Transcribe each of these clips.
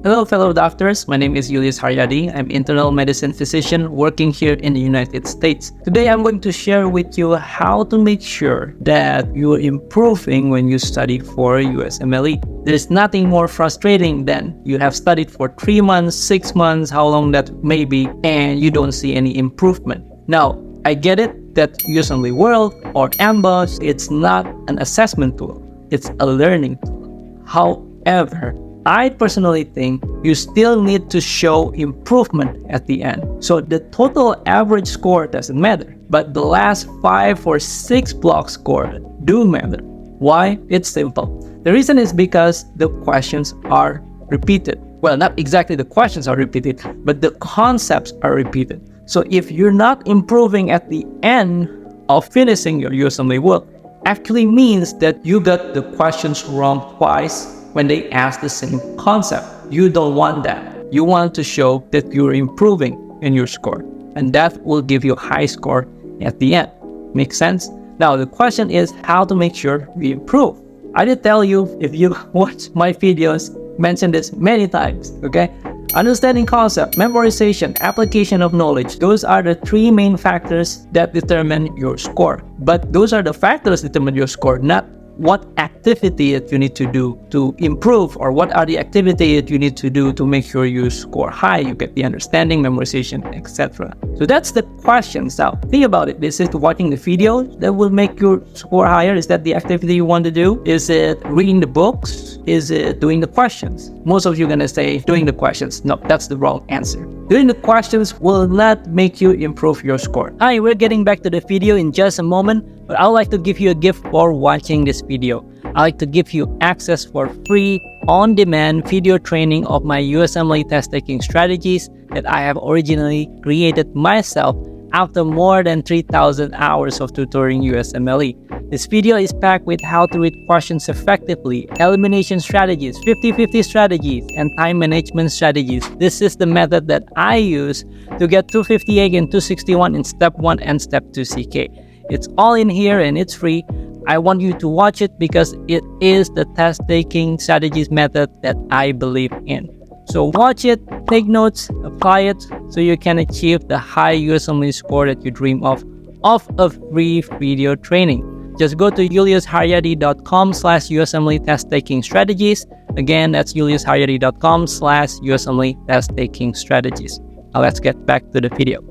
Hello, fellow doctors. My name is Julius Haryadi. I'm internal medicine physician working here in the United States. Today, I'm going to share with you how to make sure that you're improving when you study for USMLE. There's nothing more frustrating than you have studied for 3 months, 6 months, how long that may be, and you don't see any improvement. Now, I get it that USMLE World or AMBOSS, it's not an assessment tool. It's a learning tool. However, I personally think you still need to show improvement at the end. So the total average score doesn't matter, but the last 5 or 6 block score do matter. Why? It's simple. The reason is because the questions are repeated. Well, not exactly the questions are repeated, but the concepts are repeated. So if you're not improving at the end of finishing your USMLE work, actually means that you got the questions wrong twice when they ask the same concept. You don't want that. You want to show that you're improving in your score, and that will give you a high score at the end. Make sense? Now, the question is how to make sure we improve. I did tell you, if you watch my videos, mention this many times, okay? Understanding concept, memorization, application of knowledge, those are the 3 main factors that determine your score. But those are the factors that determine your score, not what activity that you need to do to improve, or what are the activity that you need to do to make sure you score high, you get the understanding, memorization, etc. So that's the questions. Now, think about it. Is it watching the video that will make your score higher? Is that the activity you want to do? Is it reading the books? Is it doing the questions? Most of you are going to say doing the questions. No, that's the wrong answer. Doing the questions will not make you improve your score. Hi, we're getting back to the video in just a moment, but I would like to give you a gift for watching this video. I'd like to give you access for free on-demand video training of my USMLE Test Taking Strategies that I have originally created myself after more than 3,000 hours of tutoring USMLE. This video is packed with how to read questions effectively, elimination strategies, 50-50 strategies, and time management strategies. This is the method that I use to get 258 and 261 in Step 1 and Step 2 CK. It's all in here and it's free. I want you to watch it because it is the test-taking strategies method that I believe in. So watch it, take notes, apply it so you can achieve the high USMLE score that you dream of a free video training. Just go to juliusharyadi.com/USMLE Test Taking Strategies. Again, that's juliusharyadi.com/USMLE Test Taking Strategies. Now let's get back to the video.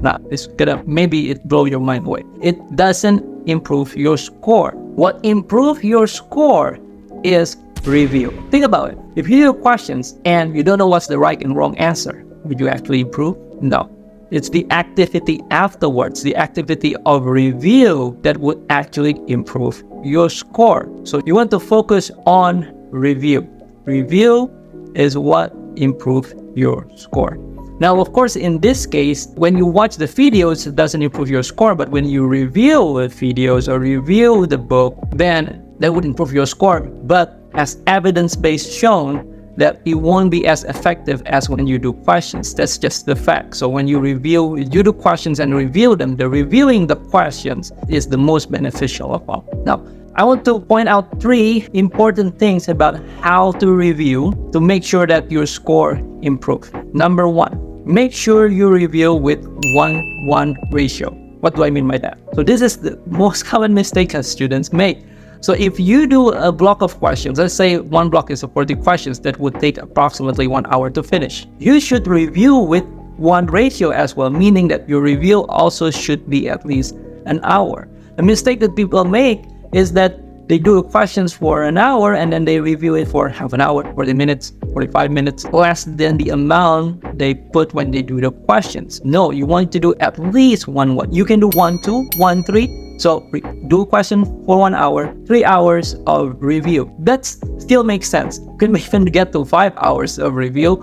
Now, it's gonna maybe it blow your mind away. It doesn't improve your score. What improves your score is review. Think about it. If you do questions and you don't know what's the right and wrong answer, would you actually improve? No. It's the activity afterwards, the activity of review, that would actually improve your score. So you want to focus on review. Review is what improves your score. Now, of course, in this case, when you watch the videos, it doesn't improve your score. But when you review the videos or review the book, then that would improve your score. But as evidence-based shown, that it won't be as effective as when you do questions. That's just the fact. So when you do questions and review them, the reviewing the questions is the most beneficial of all. Now, I want to point out 3 important things about how to review to make sure that your score improves. Number 1, make sure you review with 1:1 ratio. What do I mean by that? So this is the most common mistake that students make. So if you do a block of questions, let's say one block is 40 questions that would take approximately 1 hour to finish. You should review with 1 ratio as well, meaning that your review also should be at least an hour. The mistake that people make is that they do questions for an hour and then they review it for half an hour, 40 minutes, 45 minutes, less than the amount they put when they do the questions. No, you want to do at least 1:1. You can do 1:2, 1:3. So do a question for 1 hour, 3 hours of review. That still makes sense. You can even get to 5 hours of review.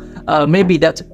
Maybe that's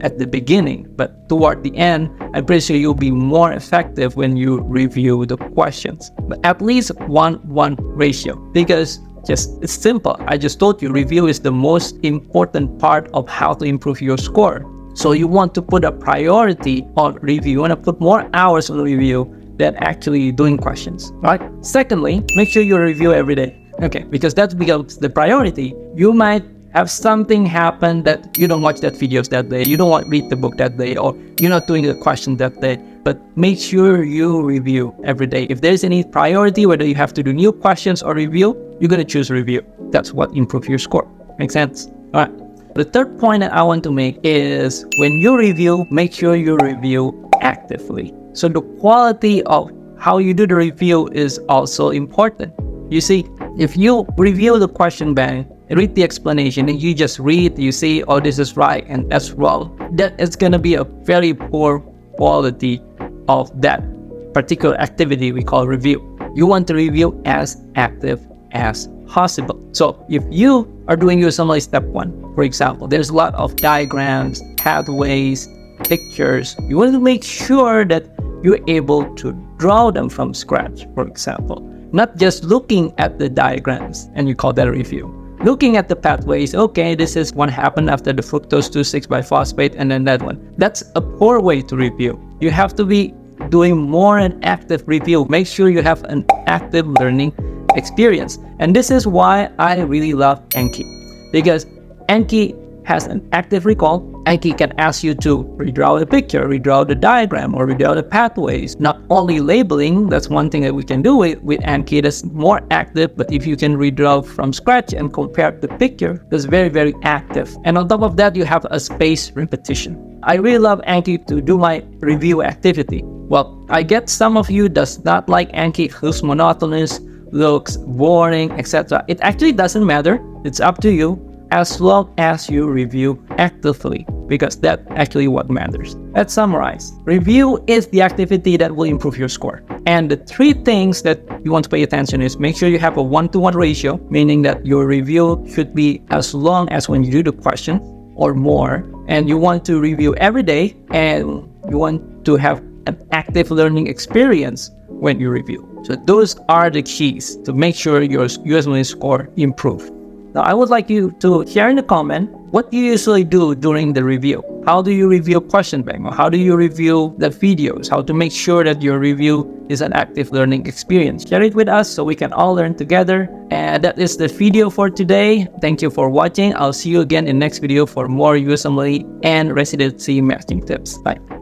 at the beginning, but toward the end, I'm pretty sure you'll be more effective when you review the questions. But at least 1:1 ratio, because it's simple. I just told you review is the most important part of how to improve your score. So you want to put a priority on review. You want to put more hours on review than actually doing questions, right? Secondly, make sure you review every day. Okay, because that becomes the priority. You might have something happen that you don't watch that videos that day, you don't want to read the book that day, or you're not doing the question that day, but make sure you review every day. If there's any priority, whether you have to do new questions or review, you're going to choose review. That's what improves your score. Make sense? All right. The third point that I want to make is when you review, make sure you review actively. So the quality of how you do the review is also important. You see, if you review the question bank, read the explanation, and you just read, you see, oh, this is right and that's wrong, that is going to be a very poor quality of that particular activity we call review. You want to review as active as possible. So if you are doing USMLE Step 1, for example, there's a lot of diagrams, pathways, pictures. You want to make sure that you're able to draw them from scratch, for example. Not just looking at the diagrams and you call that a review. Looking at the pathways, okay, this is what happened after the fructose 2,6-biphosphate and then that one. That's a poor way to review. You have to be doing more an active review. Make sure you have an active learning experience. And this is why I really love Anki, because Anki has an active recall. Anki can ask you to redraw a picture, redraw the diagram, or redraw the pathways. Not only labeling, that's one thing that we can do with Anki that's more active, but if you can redraw from scratch and compare the picture, that's very, very active. And on top of that, you have a spaced repetition. I really love Anki to do my review activity. Well, I get some of you does not like Anki, looks monotonous, looks boring, etc. It actually doesn't matter. It's up to you, as long as you review actively, because that's actually what matters. Let's summarize. Review is the activity that will improve your score. And the three things that you want to pay attention is make sure you have a 1-to-1 ratio, meaning that your review should be as long as when you do the question or more. And you want to review every day, and you want to have an active learning experience when you review. So those are the keys to make sure your USMLE score improves. Now, I would like you to share in the comment what you usually do during the review. How do you review question bank? Or how do you review the videos? How to make sure that your review is an active learning experience? Share it with us so we can all learn together. And that is the video for today. Thank you for watching. I'll see you again in the next video for more USMLE and residency matching tips. Bye.